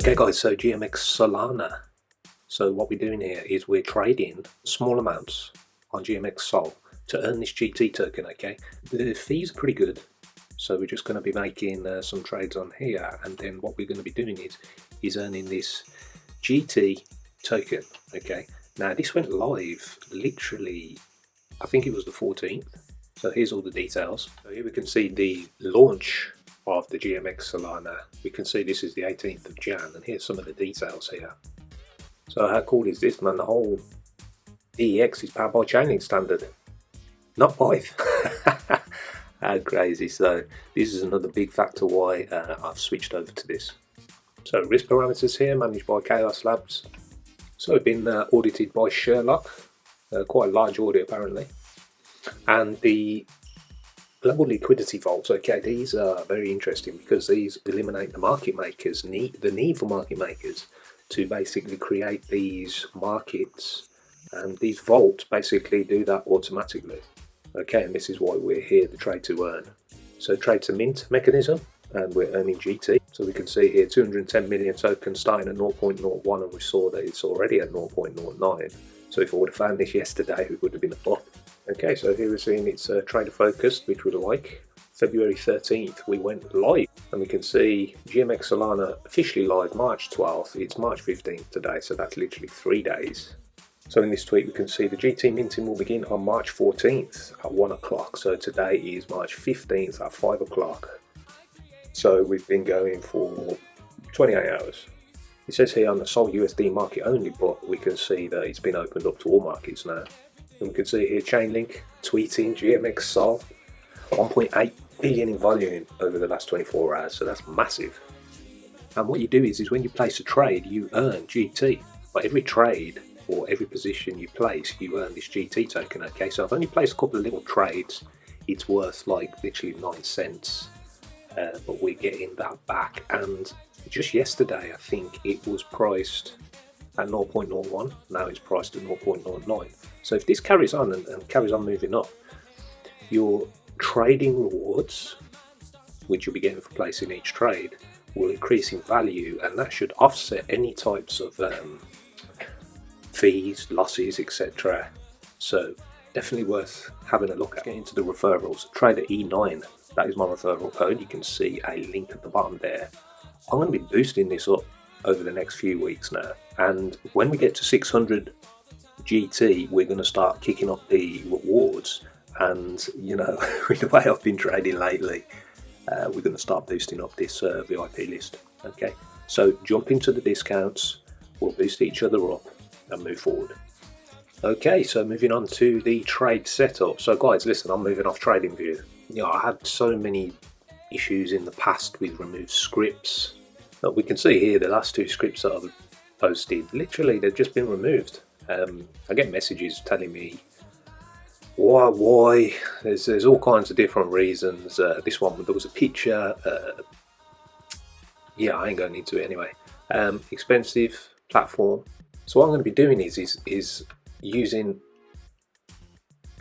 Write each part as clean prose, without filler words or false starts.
Okay guys, so GMX So what we're doing here is we're trading small amounts on GMXSOL to earn this GT token, okay? The fees are pretty good, so we're just going to be making some trades on here, and then what we're going to be doing is earning this GT token, okay? Now this went live literally, I think it was the 14th, so here's all the details. So here we can see the launch of the GMXSOL. We can see this is the 18th of Jan, and here's some of the details here. So how cool is this, man? The whole DEX is powered by Chainlink standard, not Pyth. How crazy. So this is another big factor why I've switched over to this. So risk parameters here managed by Chaos Labs. So been audited by Sherlock, quite a large audit apparently. And the global liquidity vaults, okay, these are very interesting because these eliminate the market makers, the need for market makers to basically create these markets, and these vaults basically do that automatically. Okay, and this is why we're here, the trade to earn. So trade to mint mechanism, and we're earning GT. So we can see here 210 million tokens starting at 0.01, and we saw that it's already at 0.09. So if I would have found this yesterday, it would have been a bot. Okay, so here we're seeing it's trader focused, which we like. February 13th we went live, and we can see GMXSOL officially live March 12th. It's March 15th today, so that's literally 3 days. So in this tweet we can see the GT minting will begin on March 14th at 1 o'clock. So today is March 15th at 5 o'clock. So we've been going for 28 hours. It says here on the SOL USD market only, but we can see that it's been opened up to all markets now. And we can see here Chainlink tweeting GMXSOL 1.8 billion in volume over the last 24 hours, so that's massive. And what you do is when you place a trade, you earn GT. By every trade or every position you place, you earn this GT token. Okay, so I've only placed a couple of little trades. It's worth like literally 9 cents, but we're getting that back. And just yesterday, I think it was priced at 0.01. Now it's priced at 0.09. So if this carries on and carries on moving up, your trading rewards, which you'll be getting for placing each trade, will increase in value, and that should offset any types of fees, losses, etc. So definitely worth having a look at. Get into the referrals. Trader E9, that is my referral code. You can see a link at the bottom there. I'm going to be boosting this up over the next few weeks now, and when we get to 600 GT, we're going to start kicking up the rewards. And you know, with the way I've been trading lately, we're going to start boosting up this VIP list. Okay, so jump into the discounts, we'll boost each other up and move forward. Okay, so moving on to the trade setup. So guys, listen, I'm moving off TradingView. You know, I had so many issues in the past with removed scripts. We can see here the last 2 scripts that I've posted, literally they've just been removed. I get messages telling me why. There's all kinds of different reasons. This one, there was a picture. Yeah, I ain't going into it anyway. Expensive platform. So what I'm going to be doing is using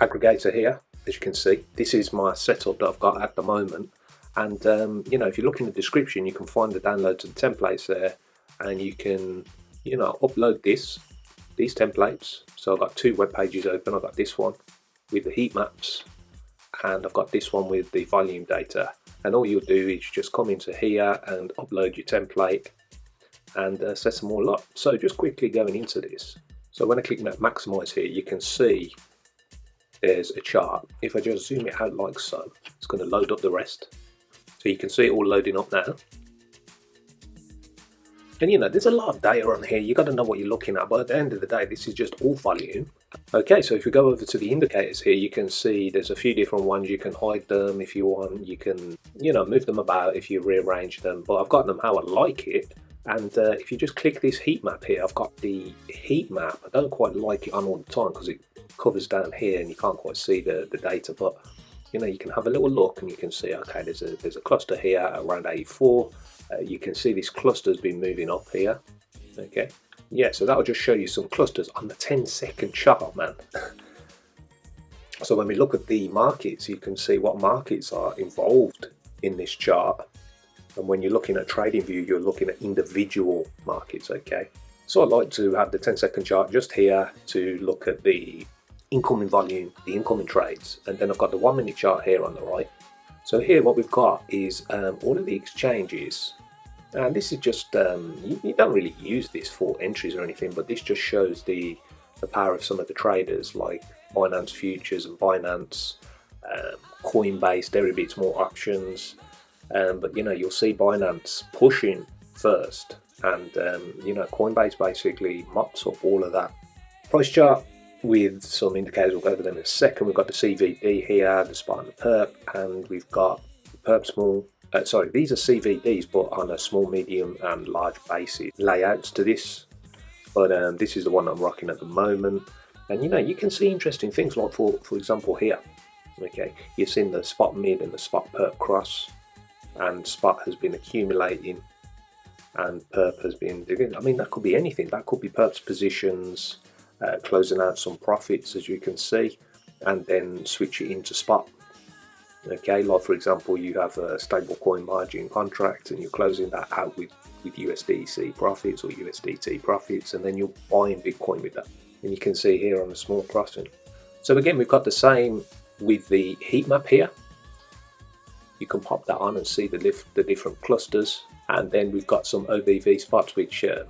aggregator here. As you can see, this is my setup that I've got at the moment. And you know, if you look in the description, you can find the download to the templates there, and you can, you know, upload these templates. So I've got 2 web pages open. I've got this one with the heat maps, and I've got this one with the volume data. And all you'll do is just come into here and upload your template and set them all up. So just quickly going into this. So when I click maximize here, you can see there's a chart. If I just zoom it out like so, it's going to load up the rest. So you can see it all loading up now. And you know, there's a lot of data on here. You got to know what you're looking at, but at the end of the day, this is just all volume. Okay, so if we go over to the indicators here, you can see there's a few different ones. You can hide them if you want. You can, you know, move them about if you rearrange them, but I've got them how I like it. And if you just click this heat map here, I've got the heat map. I don't quite like it on all the time because it covers down here and you can't quite see the data, but you know, you can have a little look and you can see, okay, there's a cluster here at around 84. You can see this cluster's been moving up here. Okay, yeah, so that'll just show you some clusters on the 10-second chart, man. So when we look at the markets, you can see what markets are involved in this chart. And when you're looking at trading view, you're looking at individual markets, okay? So I like to have the 10-second chart just here to look at the incoming volume, the incoming trades, and then I've got the 1 minute chart here on the right. So here what we've got is all of the exchanges, and this is just, you don't really use this for entries or anything, but this just shows the power of some of the traders like Binance Futures and Binance, Coinbase. There are a bit more options, but you know, you'll see Binance pushing first, and you know, Coinbase basically mops up all of that. Price chart with some indicators, we'll go over them in a second. We've got the CVD here, the spot and the perp, and we've got the perp small, sorry, these are CVDs but on a small, medium and large basis. Layouts to this, but this is the one I'm rocking at the moment. And you know, you can see interesting things like for example here, okay, you've seen the spot mid and the spot perp cross, and spot has been accumulating and perp has been, I mean, that could be anything. That could be perp's positions, closing out some profits, as you can see, and then switch it into spot. Okay, like for example, you have a stable coin margin contract and you're closing that out with USDC profits or USDT profits, and then you're buying Bitcoin with that. And you can see here on the small crossing. So again, we've got the same with the heat map here. You can pop that on and see the different clusters, and then we've got some OBV spots which I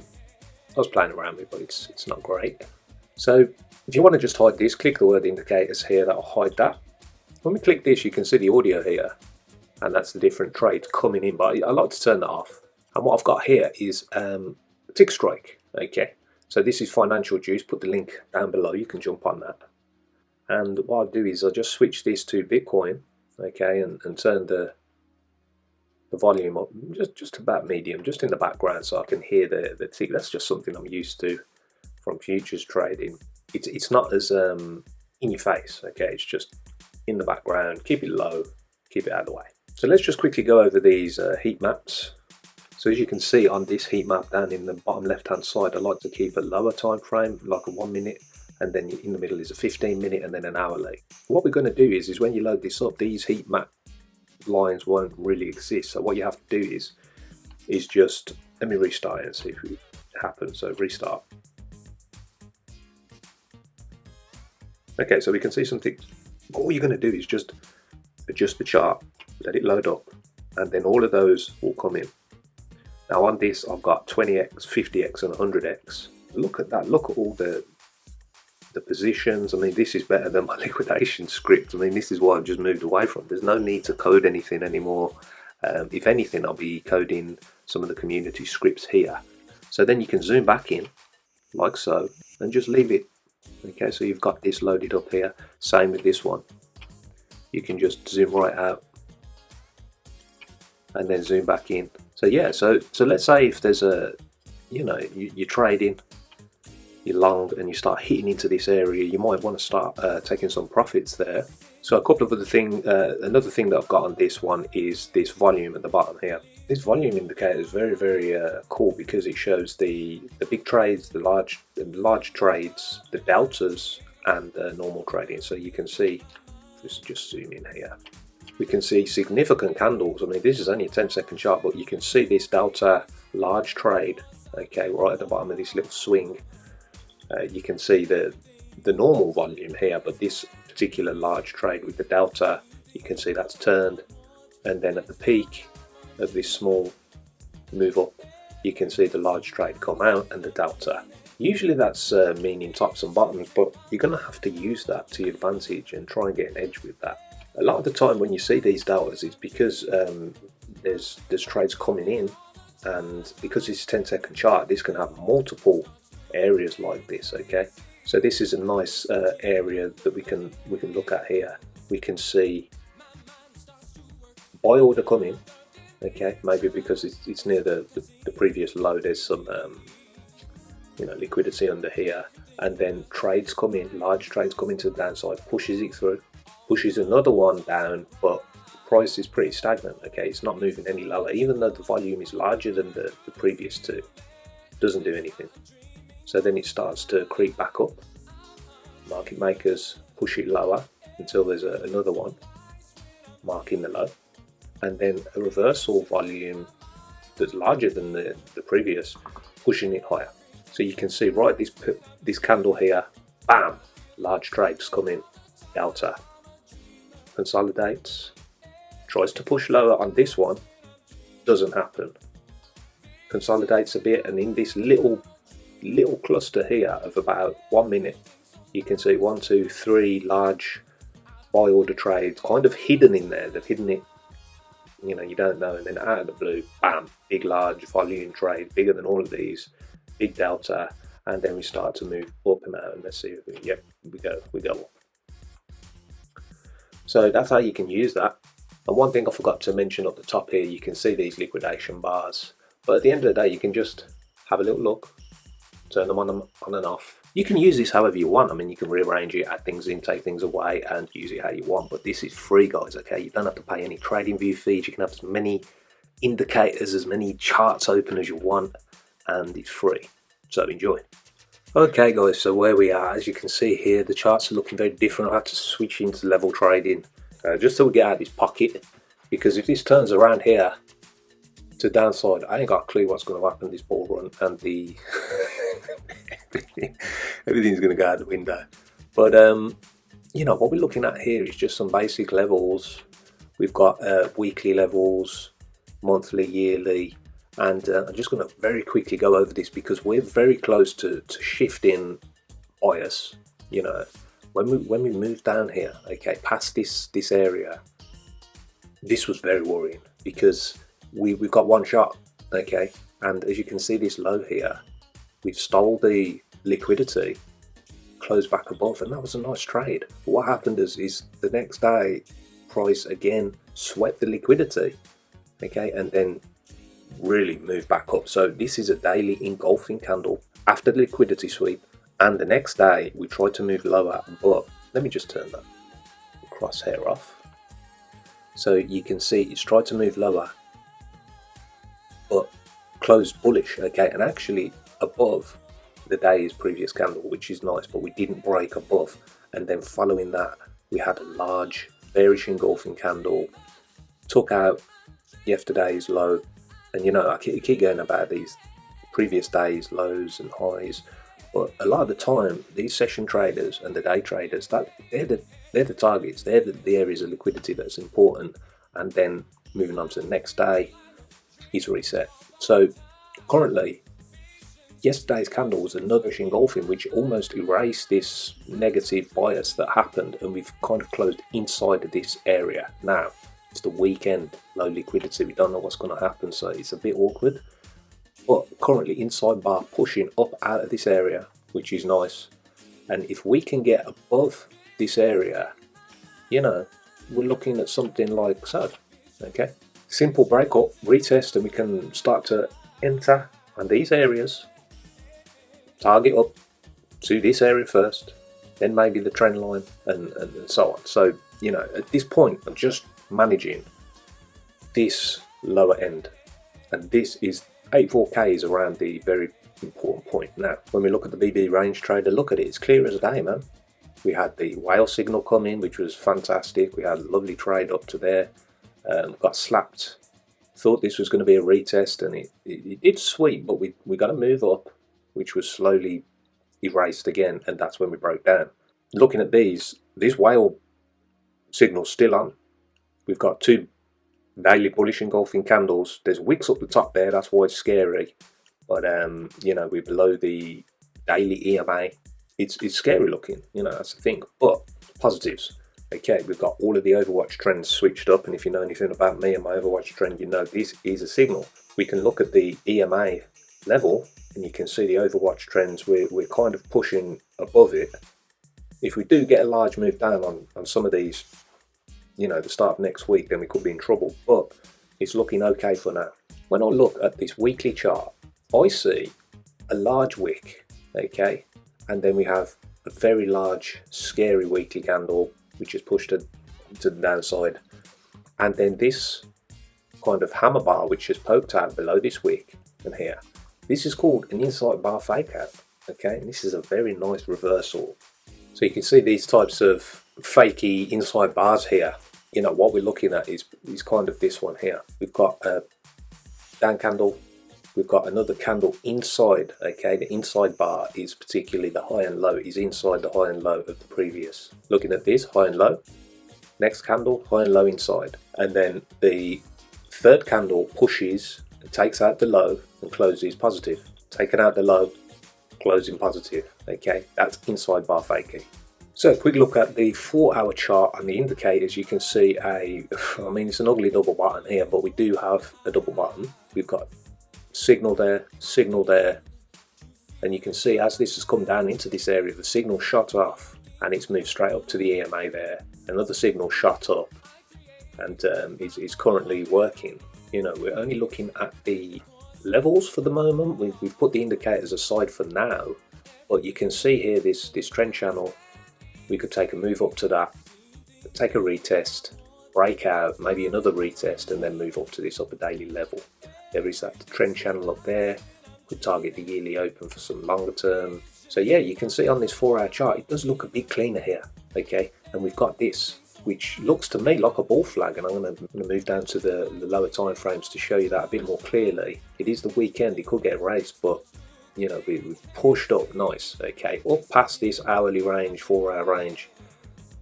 was playing around with, but it's not great. So if you want to just hide this, click the word indicators here, that'll hide that. When we click this, you can see the audio here, and that's the different trades coming in, but I like to turn that off. And what I've got here is tick strike, okay? So this is financial juice, put the link down below, you can jump on that. And what I'll do is I'll just switch this to Bitcoin, okay, and turn the volume up just about medium, just in the background, so I can hear the tick. That's just something I'm used to from futures trading. It's not as in your face, okay, it's just in the background. Keep it low, keep it out of the way. So let's just quickly go over these heat maps. So as you can see on this heat map down in the bottom left hand side, I like to keep a lower time frame, like a 1 minute, and then in the middle is a 15 minute and then an hourly. What we're going to do is when you load this up, these heat map lines won't really exist. So what you have to do is just, let me restart it and see if it happens. So restart. Okay, so we can see something. All you're going to do is just adjust the chart, let it load up, and then all of those will come in. Now on this, I've got 20x, 50x, and 100x. Look at that! Look at all the positions. I mean, this is better than my liquidation script. I mean, this is what I've just moved away from. There's no need to code anything anymore. If anything, I'll be coding some of the community scripts here. So then you can zoom back in, like so, and just leave it. Okay, so you've got this loaded up here. Same with this one. You can just zoom right out and then zoom back in. So yeah, so let's say if there's a, you know, you're trading, you're long, and you start hitting into this area, you might want to start taking some profits there. So a couple of other things, another thing that I've got on this one is this volume at the bottom here. This volume indicator is very, very cool because it shows the big trades, the large trades, the deltas, and normal trading. So you can see, just zoom in here, we can see significant candles. I mean, this is only a 10-second chart, but you can see this delta large trade, okay, right at the bottom of this little swing. You can see the normal volume here, but this particular large trade with the delta, you can see that's turned, and then at the peak of this small move up, you can see the large trade come out and the delta. Usually that's meaning tops and bottoms, but you're going to have to use that to your advantage and try and get an edge with that. A lot of the time when you see these deltas, it's because there's trades coming in, and because it's a 10-second chart, this can have multiple areas like this. Okay, so this is a nice area that we can look at here. We can see buy order coming. Okay, maybe because it's near the previous low, there's some you know, liquidity under here, and then trades come in, large trades come into the downside, pushes it through, pushes another one down, but the price is pretty stagnant. Okay, it's not moving any lower, even though the volume is larger than the previous two. It doesn't do anything. So then it starts to creep back up. Market makers push it lower until there's another one marking the low, and then a reversal volume that's larger than the previous, pushing it higher. So you can see right this candle here, bam, large trades come in, delta, consolidates, tries to push lower on this one, doesn't happen, consolidates a bit, and in this little cluster here of about 1 minute, you can see 1, 2, 3 large buy order trades kind of hidden in there. They've hidden it, you know, you don't know, and then out of the blue, bam, big large volume trade, bigger than all of these, big delta, and then we start to move up and out, and let's see, yep, we go up. So that's how you can use that. And one thing I forgot to mention up the top here, you can see these liquidation bars, but at the end of the day, you can just have a little look, turn them on and off. You can use this however you want. I mean, you can rearrange it, add things in, take things away, and use it how you want. But this is free, guys, okay? You don't have to pay any trading view fees. You can have as many indicators, as many charts open as you want, and it's free. So enjoy. Okay, guys, so where we are, as you can see here, the charts are looking very different. I had to switch into level trading just so we get out of this pocket, because if this turns around here to downside, I ain't got a clue what's going to happen this bull run, and the everything's going to go out the window. But you know, what we're looking at here is just some basic levels. We've got weekly levels, monthly, yearly, and I'm just going to very quickly go over this because we're very close to shifting bias. You know, when we move down here, okay, past this area, this was very worrying because we've got one shot, okay, and as you can see this low here, we've stole the liquidity, closed back above, and that was a nice trade. But what happened is the next day price again swept the liquidity, okay, and then really moved back up. So this is a daily engulfing candle after the liquidity sweep, and the next day we tried to move lower, but let me just turn that crosshair off so you can see it's tried to move lower but closed bullish, okay, and actually above the day's previous candle, which is nice, but we didn't break above. And then following that, we had a large bearish engulfing candle, took out yesterday's low. And you know, I keep going about these previous days lows and highs, but a lot of the time these session traders and the day traders, they're the targets, they're the areas of liquidity that's important. And then moving on to the next day is reset. So currently, yesterday's candle was another engulfing, which almost erased this negative bias that happened, and we've kind of closed inside of this area. Now it's the weekend, low liquidity, we don't know what's going to happen, so it's a bit awkward, but currently inside bar pushing up out of this area, which is nice. And if we can get above this area, you know, we're looking at something like so, okay, simple breakup, retest, and we can start to enter on these areas, target up to this area first, then maybe the trend line, and so on. So, you know, at this point I'm just managing this lower end, and this is 84k is around the very important point. Now when we look at the BB range trader, look at it, it's clear as a day, man. We had the whale signal come in, which was fantastic. We had a lovely trade up to there, got slapped, thought this was going to be a retest, and it did sweep, but we got to move up, which was slowly erased again, and that's when we broke down. Looking at this whale signal's still on. We've got two daily bullish engulfing candles. There's wicks up the top there, that's why it's scary. But you know, we're below the daily EMA. It's scary looking, you know, that's the thing. But positives. Okay, we've got all of the Overwatch trends switched up, and if you know anything about me and my Overwatch trend, you know this is a signal. We can look at the EMA level, and you can see the Overwatch trends. We're kind of pushing above it. If we do get a large move down on some of these, you know, the start of next week, then we could be in trouble, but it's looking okay for now. When I look at this weekly chart, I see a large wick, okay, and then we have a very large scary weekly candle which is pushed to the downside, and then this kind of hammer bar which is poked out below this wick and here. This is called an inside bar fake out, okay, and this is a very nice reversal. So you can see these types of fakey inside bars here. You know, what we're looking at is kind of this one here. We've got a down candle. We've got another candle inside, okay, the inside bar is particularly the high and low, is inside the high and low of the previous. Looking at this, high and low, next candle, high and low inside. And then the third candle pushes and takes out the low and closes positive. Taking out the low, closing positive, okay, that's inside bar faking. So a quick look at the 4-hour chart and the indicators. You can see it's an ugly double bottom here, but we do have a double bottom. We've got signal there, and you can see as this has come down into this area, the signal shot off and it's moved straight up to the EMA there. Another signal shot up and is currently working. You know, we're only looking at the levels for the moment. We've put the indicators aside for now, but you can see here this trend channel. We could take a move up to that, take a retest, break out, maybe another retest, and then move up to this upper daily level. There is that trend channel up there. Could target the yearly open for some longer term. So yeah, you can see on this 4-hour chart, it does look a bit cleaner here, okay? And we've got this, which looks to me like a bull flag, and I'm going to move down to the lower time frames to show you that a bit more clearly. It is the weekend, it could get erased, but you know, we've pushed up nice, okay, up past this hourly range, 4-hour range,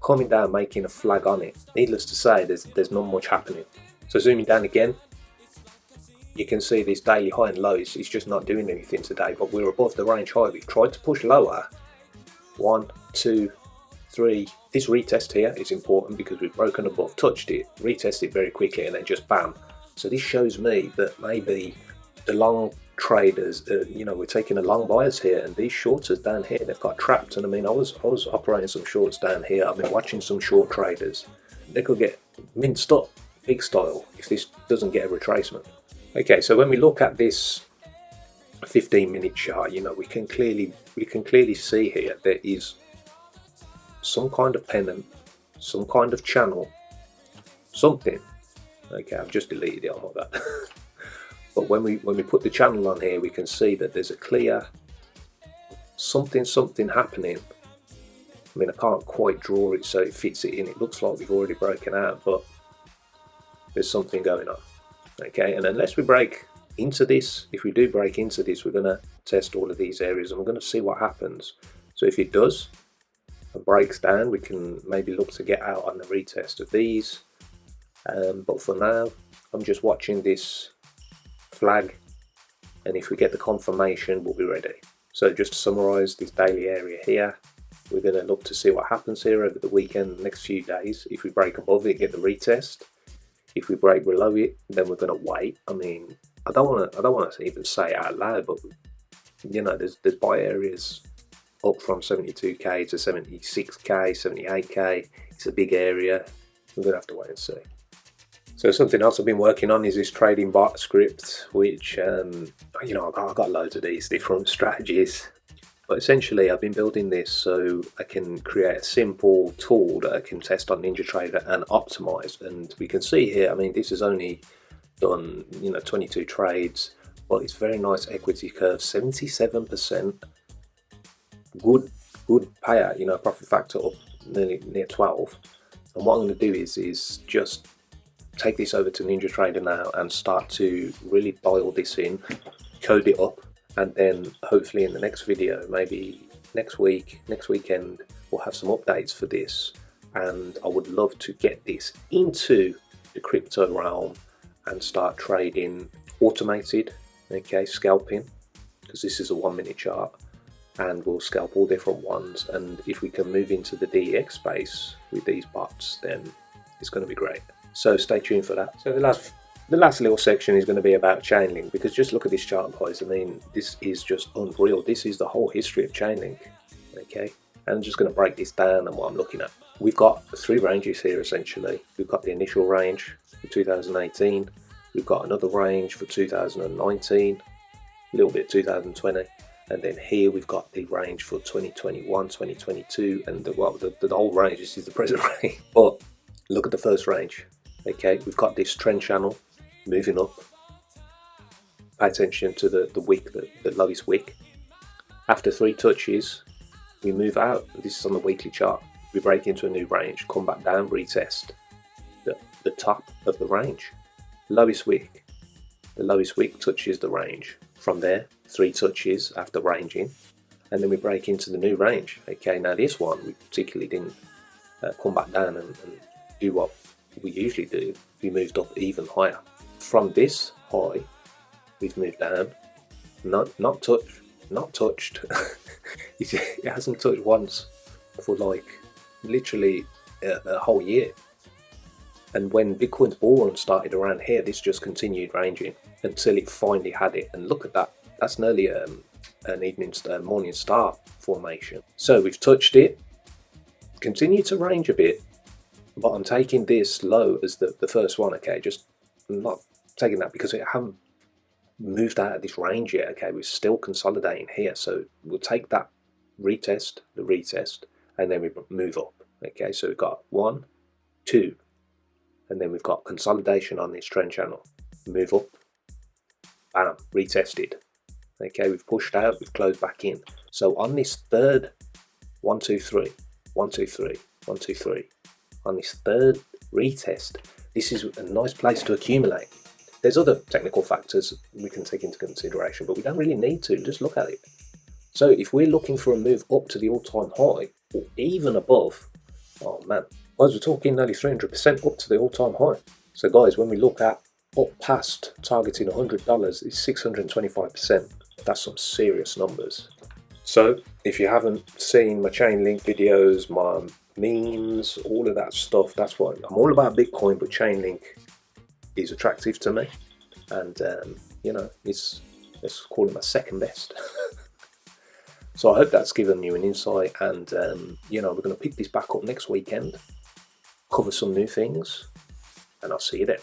coming down, making a flag on it. Needless to say, there's not much happening. So zooming down again, you can see this daily high and low is just not doing anything today, but we're above the range high. We've tried to push lower. 1, 2, 3. This retest here is important because we've broken above, touched it, retested very quickly, and then just bam. So this shows me that maybe the long traders, you know, we're taking a long bias here, and these shorters down here, they've got trapped. And I mean, I was operating some shorts down here. I've been watching some short traders. They could get minced up big style if this doesn't get a retracement. Okay, so when we look at this 15-minute chart, you know, we can clearly see here there is some kind of pennant, some kind of channel, something. Okay, I've just deleted it, I'm like that. But when we put the channel on here, we can see that there's a clear something happening. I mean, I can't quite draw it so it fits it in. It looks like we've already broken out, but there's something going on. Okay, and unless we break into this, if we do break into this, we're going to test all of these areas and we're going to see what happens. So if it does and breaks down, we can maybe look to get out on the retest of these. But for now, I'm just watching this flag, and if we get the confirmation, we'll be ready. So just to summarize this daily area here, we're going to look to see what happens here over the weekend, the next few days. If we break above it, get the retest. If we break below it, then we're going to wait. I mean, I don't want to even say it out loud, but you know, there's buy areas up from 72k to 76k, 78k. It's a big area. We're going to have to wait and see. So something else I've been working on is this trading bot script, which you know, I've got loads of these different strategies. But essentially, I've been building this so I can create a simple tool that I can test on NinjaTrader and optimize. And we can see here, I mean, this has only done, you know, 22 trades, but it's very nice equity curve, 77%, good payout, you know, profit factor up near 12. And what I'm going to do is just take this over to NinjaTrader now and start to really dial this in, code it up. And then hopefully in the next video, maybe next weekend, we'll have some updates for this. And I would love to get this into the crypto realm and start trading automated, okay, scalping, because this is a 1-minute chart, and we'll scalp all different ones. And if we can move into the DEX space with these bots, then it's going to be great. So stay tuned for that. So the last little section is going to be about Chainlink, because just look at this chart, guys. I mean, this is just unreal. This is the whole history of Chainlink, okay? And I'm just going to break this down and what I'm looking at. We've got 3 ranges here, essentially. We've got the initial range for 2018. We've got another range for 2019, a little bit 2020. And then here we've got the range for 2021, 2022, and the whole range. This is the present range. But look at the first range. Okay, we've got this trend channel moving up. Pay attention to the wick, the lowest wick. After 3 touches, we move out. This is on the weekly chart. We break into a new range, come back down, retest the top of the range. Lowest wick, the lowest wick touches the range. From there, 3 touches after ranging, and then we break into the new range. Okay, now this one we particularly didn't come back down and do what we usually do. We moved up even higher. From this high, we've moved down, not touched. It hasn't touched once for like literally a whole year. And when Bitcoin's bull run started around here, this just continued ranging until it finally had it. And look at that, that's nearly an morning star formation. So we've touched it, continue to range a bit, but I'm taking this low as the first one. Okay, just I'm not taking that because it haven't moved out of this range yet. Okay, we're still consolidating here, so we'll take that retest, and then we move up. Okay, so we've got 1, 2, and then we've got consolidation on this trend channel. Move up, bam, retested. Okay, we've pushed out, we've closed back in. So on this third 1, 2, 3, 1, 2, 3, 1, 2, 3, on this third retest, this is a nice place to accumulate. There's other technical factors we can take into consideration, but we don't really need to, just look at it. So if we're looking for a move up to the all-time high, or even above, oh man, guys, we're talking nearly 300% up to the all-time high. So guys, when we look at up past targeting $100, it's 625%. That's some serious numbers. So if you haven't seen my Chainlink videos, my memes, all of that stuff, that's what I'm all about. Bitcoin, but Chainlink is attractive to me, and you know, let's call it my second best. So I hope that's given you an insight, and you know, we're going to pick this back up next weekend, cover some new things, and I'll see you then.